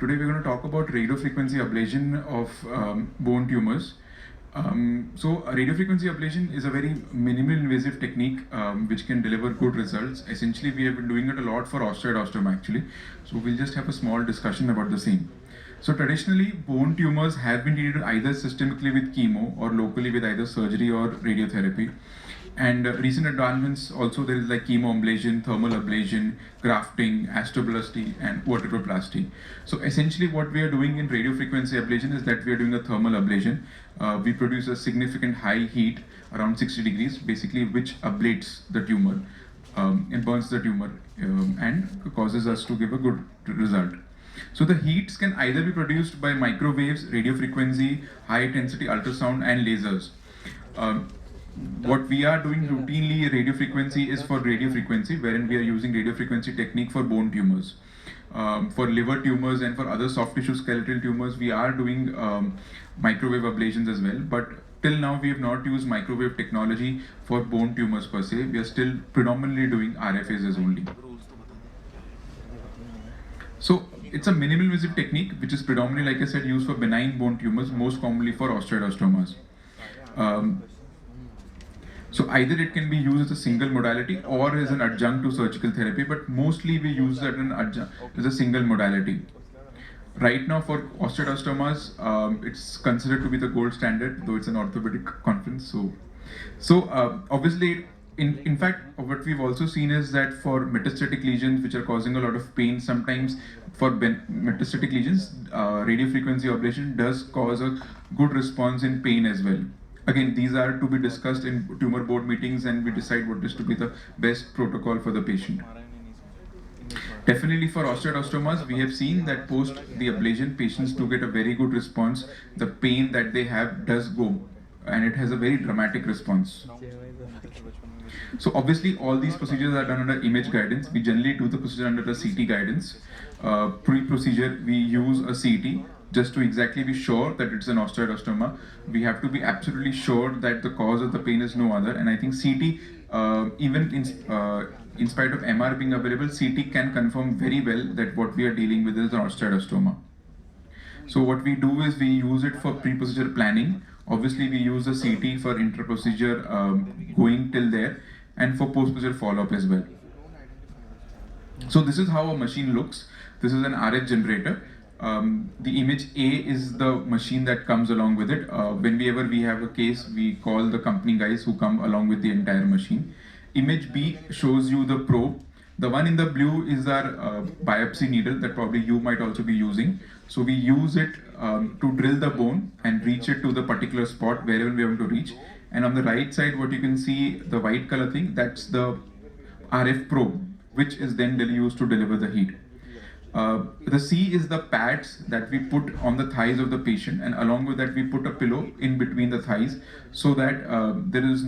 Today we're going to talk about radiofrequency ablation of bone tumors. Radiofrequency ablation is a very minimal invasive technique which can deliver good results. Essentially, we have been doing it a lot for osteoid actually. So we'll just have a small discussion about the same. So traditionally, bone tumors have been treated either systemically with chemo or locally with either surgery or radiotherapy. And recent advancements also, there is like chemo ablation, thermal ablation, grafting, osteoblasty, and vertebroplasty. So essentially what we are doing in radiofrequency ablation is that we are doing a thermal ablation. We produce a significant high heat around 60 degrees, basically, which ablates the tumor and burns the tumor and causes us to give a good result. So the heats can either be produced by microwaves, radiofrequency, high intensity ultrasound, and lasers. What we are doing routinely radiofrequency is for radiofrequency, wherein we are using radiofrequency technique for bone tumors. For liver tumors and for other soft tissue skeletal tumors, we are doing microwave ablations as well. But till now, we have not used microwave technology for bone tumors per se. We are still predominantly doing RFAs only. So it's a minimal invasive technique, which is predominantly, like I said, used for benign bone tumors, most commonly for osteoidostomas. So either it can be used as a single modality or as an adjunct to surgical therapy, but mostly we use that as a single modality. Right now for osteoidostomas, it's considered to be the gold standard, though it's an orthopedic conference. So obviously, in fact, what we've also seen is that for metastatic lesions, which are causing a lot of pain, sometimes for metastatic lesions, radiofrequency ablation does cause a good response in pain as well. Again, these are to be discussed in tumor board meetings, and we decide what is to be the best protocol for the patient. Definitely for osteoidostomas, we have seen that post the ablation, patients do get a very good response. The pain that they have does go, and it has a very dramatic response. So obviously, all these procedures are done under image guidance. We generally do the procedure under the CT guidance. Pre-procedure, we use a CT. Just to exactly be sure that it's an osteoidostoma, we have to be absolutely sure that the cause of the pain is no other. And I think CT, even in spite of MR being available, CT can confirm very well that what we are dealing with is an osteoidostoma. So what we do is we use it for pre-procedure planning. Obviously, we use the CT for intra-procedure going till there, and for post-procedure follow-up as well. So this is how a machine looks. This is an RF generator. The image A is the machine that comes along with it. Whenever we have a case, we call the company guys who come along with the entire machine. Image B shows you the probe. The one in the blue is our biopsy needle that probably you might also be using. So we use it to drill the bone and reach it to the particular spot wherever we want to reach. And on the right side, what you can see, the white color thing, that's the RF probe, which is then used to deliver the heat. The C is the pads that we put on the thighs of the patient, and along with that we put a pillow in between the thighs so that there is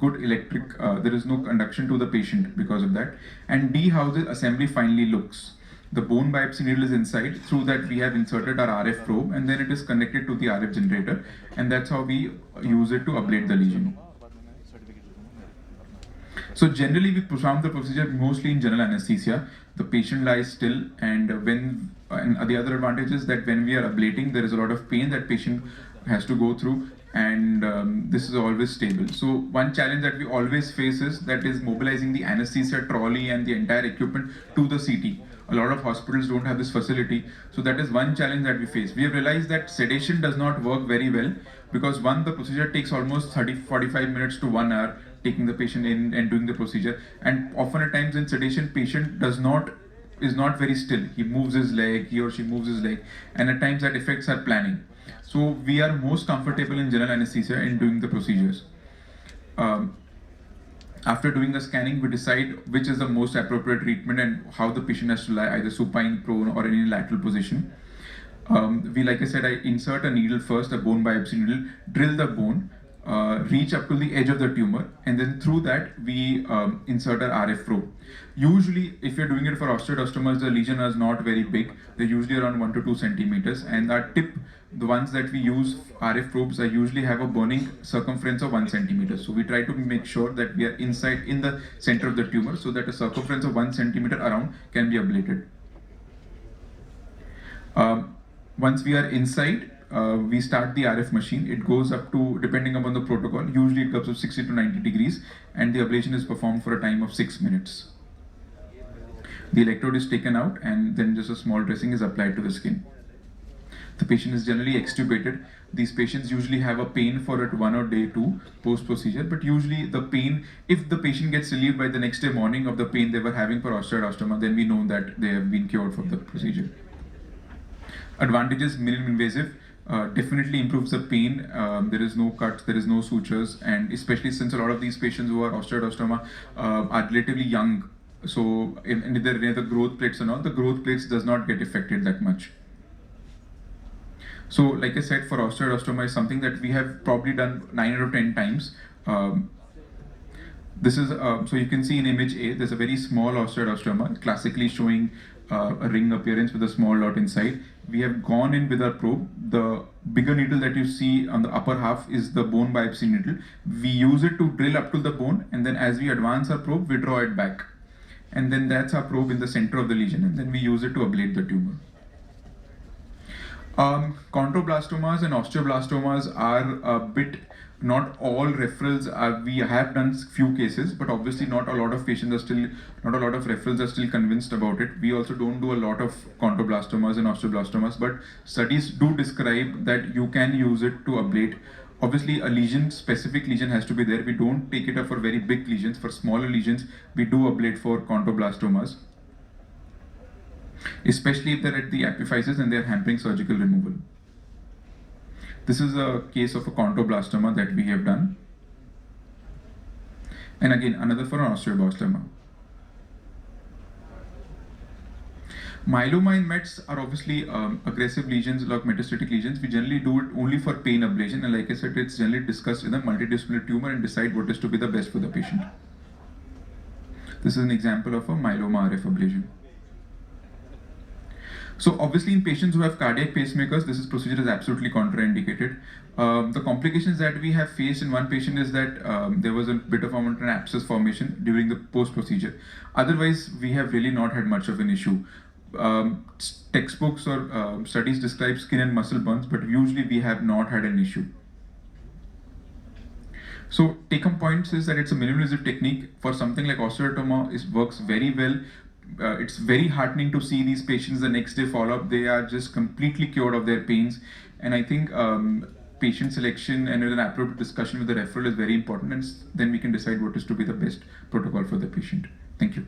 good electric, there is no conduction to the patient because of that. And D, how the assembly finally looks. The bone biopsy needle is inside. Through that we have inserted our RF probe, and then it is connected to the RF generator, and that's how we use it to ablate the lesion. So generally we perform the procedure mostly in general anesthesia. The patient lies still, and the other advantage is that when we are ablating, there is a lot of pain that patient has to go through, and this is always stable. So one challenge that we always face is mobilizing the anesthesia trolley and the entire equipment to the CT. A lot of hospitals don't have this facility, so that is one challenge that we face. We have realized that sedation does not work very well because the procedure takes almost 30-45 minutes to 1 hour, taking the patient in and doing the procedure, and often at times in sedation, patient is not very still. He moves his leg, he or she moves his leg, and at times that affects our planning. So we are most comfortable in general anesthesia in doing the procedures. After doing the scanning, we decide which is the most appropriate treatment and how the patient has to lie, either supine, prone, or in a lateral position. Like I said, I insert a needle first, a bone biopsy needle, drill the bone, reach up to the edge of the tumor, and then through that we insert our RF probe. Usually, if you're doing it for osteoidostomas, the lesion is not very big. They're usually around 1 to 2 centimeters, and our tip, the ones that we use, RF probes, I usually have a burning circumference of 1 centimeter. So we try to make sure that we are inside in the center of the tumor, so that a circumference of 1 centimeter around can be ablated. Once we are inside, we start the RF machine. It goes up to, depending upon the protocol, usually it goes to 60 to 90 degrees, and the ablation is performed for a time of 6 minutes. The electrode is taken out, and then just a small dressing is applied to the skin. The patient is generally extubated. These patients usually have a pain for at 1 or day 2 post-procedure, but usually the pain, if the patient gets relieved by the next day morning of the pain they were having for osteoidostoma, then we know that they have been cured from the procedure. Advantages: minimum invasive, definitely improves the pain. There is no cuts, there is no sutures, and especially since a lot of these patients who are osteoidostoma are relatively young, so in the growth plates and all, the growth plates does not get affected that much. So, like I said, for osteoidostoma is something that we have probably done 9 out of 10 times. This is, so you can see in image A, there's a very small osteoidostoma, classically showing a ring appearance with a small dot inside. We have gone in with our probe. The bigger needle that you see on the upper half is the bone biopsy needle. We use it to drill up to the bone, and then as we advance our probe, we draw it back. And then that's our probe in the center of the lesion, and then we use it to ablate the tumor. Chondroblastomas and osteoblastomas are a bit, not all referrals are, we have done few cases, but obviously not a lot of patients are still, not a lot of referrals are still convinced about it. We also don't do a lot of chondroblastomas and osteoblastomas, but studies do describe that you can use it to ablate. Obviously a lesion, specific lesion has to be there. We don't take it up for very big lesions. For smaller lesions, we do ablate for chondroblastomas, especially if they're at the epiphysis and they're hampering surgical removal. This is a case of a chondroblastoma that we have done. And again, another for an osteoblastoma. Myeloma in Mets are obviously aggressive lesions, like metastatic lesions. We generally do it only for pain ablation, and like I said, it's generally discussed in a multidisciplinary tumor and decide what is to be the best for the patient. This is an example of a myeloma RF ablation. So obviously in patients who have cardiac pacemakers, this procedure is absolutely contraindicated. The complications that we have faced in one patient is that there was a bit of an abscess formation during the post-procedure. Otherwise, we have really not had much of an issue. Textbooks or studies describe skin and muscle burns, but usually we have not had an issue. So take-home points is that it's a minimalistic technique for something like osteoidostoma. It works very well. It's very heartening to see these patients the next day follow up. They are just completely cured of their pains. And I think patient selection and an appropriate discussion with the referral is very important, and then we can decide what is to be the best protocol for the patient. Thank you.